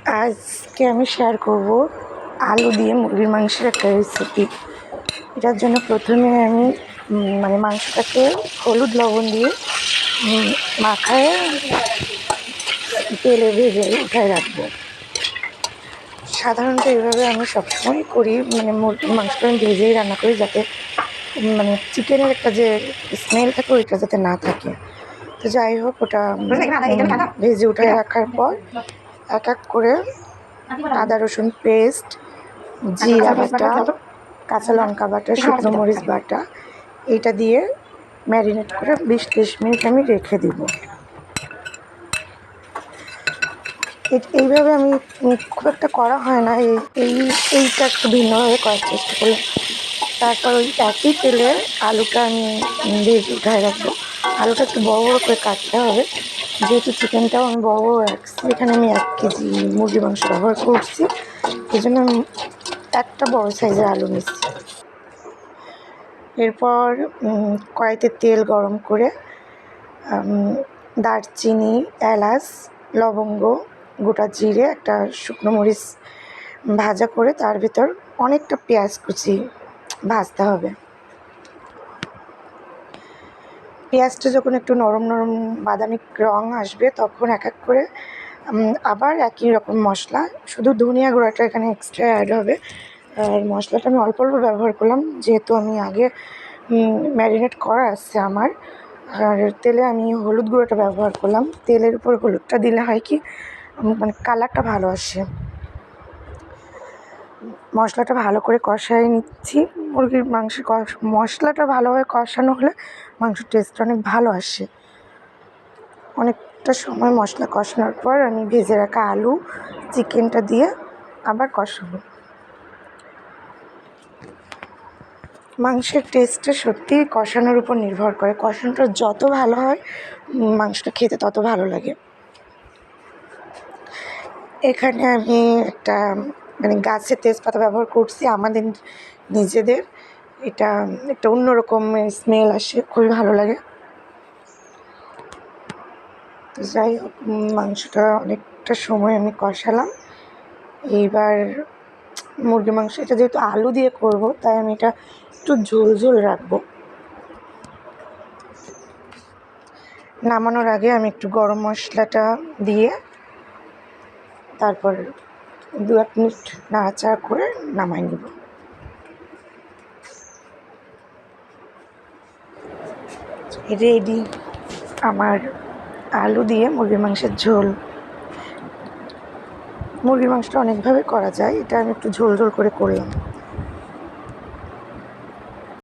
আজকে আমি শেয়ার করব আলু দিয়ে মুরগির মাংসের একটা রেসিপি। এটার জন্য প্রথমে আমি মাংসটাকে হলুদ লবণ দিয়ে মাখায় তেলে ভেজে উঠায় রাখবো। সাধারণত এইভাবে আমি সবসময় করি, মুরগির মাংসটা আমি ভেজেই রান্না করি, যাতে চিকেনের একটা যে স্মেল থাকে ওইটা যাতে না থাকে। তো যাই হোক, ওটা ভেজে উঠায় রাখার পর এক এক করে আদা রসুন পেস্ট, জিরা বাটা, কাঁচা লঙ্কা বাটা, শুকনো মরিচ বাটা এটা দিয়ে ম্যারিনেট করে 20-30 মিনিট আমি রেখে দিব। এইভাবে আমি খুব একটা করা হয় না, এইটা একটু ভিন্নভাবে করার চেষ্টা করলাম। তারপর ওই একই তেলে আলুটা আমি ভেজে উঠায় রাখবো। আলুটা একটু বড় বড় করে কাটতে হবে, যেহেতু চিকেনটাও আমি বড় বড় রাখছি। এখানে আমি 1 কেজি মুরগি মাংস ব্যবহার করছি, এই জন্য আমি একটা বড় সাইজের আলু নিচ্ছি। এরপর কড়াইতে তেল গরম করে দারচিনি, এলাচ, লবঙ্গ, গোটা জিরে, একটা শুকনো মরিচ ভাজা করে তার ভিতর অনেকটা পেঁয়াজ কুচি ভাজতে হবে। পেঁয়াজটা যখন একটু নরম নরম বাদামি রং আসবে তখন এক এক করে আবার একই রকম মশলা, শুধু ধনিয়া গুঁড়াটা এখানে এক্সট্রা অ্যাড হবে। আর মশলাটা আমি অল্প অল্প ব্যবহার করলাম, যেহেতু আমি আগে ম্যারিনেট করা আছে আমার। আর তেলে আমি হলুদ গুঁড়োটা ব্যবহার করলাম। তেলের উপর হলুদটা দিলে হয় কি, কালারটা ভালো আসে। মশলাটা ভালো করে কষাই নিচ্ছি। মুরগির মাংস মশলাটা ভালোভাবে কষানো হলে মাংসের টেস্ট অনেক ভালো আসে। অনেকটা সময় মশলা কষানোর পর আমি ভেজে রাখা আলু, চিকেনটা দিয়ে আবার কষাবো। মাংসের টেস্টটা সত্যিই কষানোর উপর নির্ভর করে। কষানোটা যত ভালো হয় মাংসটা খেতে তত ভালো লাগে। এখানে আমি একটা গাছের তেজপাতা ব্যবহার করছি, আমাদের নিজেদের। এটা একটা অন্যরকম স্মেল আসে, খুবই ভালো লাগে। তো যাই হোক, মাংসটা অনেকটা সময় আমি কষালাম। এইবার মুরগির মাংস, এটা যেহেতু আলু দিয়ে করব তাই আমি এটা একটু ঝোল ঝোল রাখবো। নামানোর আগে আমি একটু গরম মশলাটা দিয়ে তারপর 2-1 মিনিট নাড়াচাড়া করে নামাই নেব। রেডি আমার আলু দিয়ে মুরগির মাংসের ঝোল। মুরগির মাংসটা অনেকভাবে করা যায়, এটা আমি একটু ঝোল ঝোল করে করলাম।